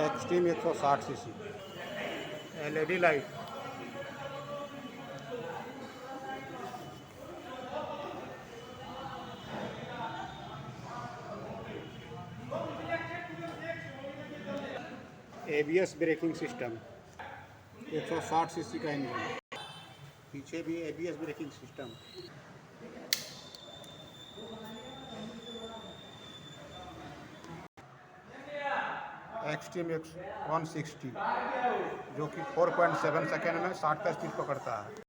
Extreme 160 CC LED light. ABS braking system, 160 CC का engine, पीछे भी ABS ब्रेकिंग सिस्टम। एक्सट्रीम 160 जो कि 4.7 सेकेंड में 60 का स्पीड पकड़ता है।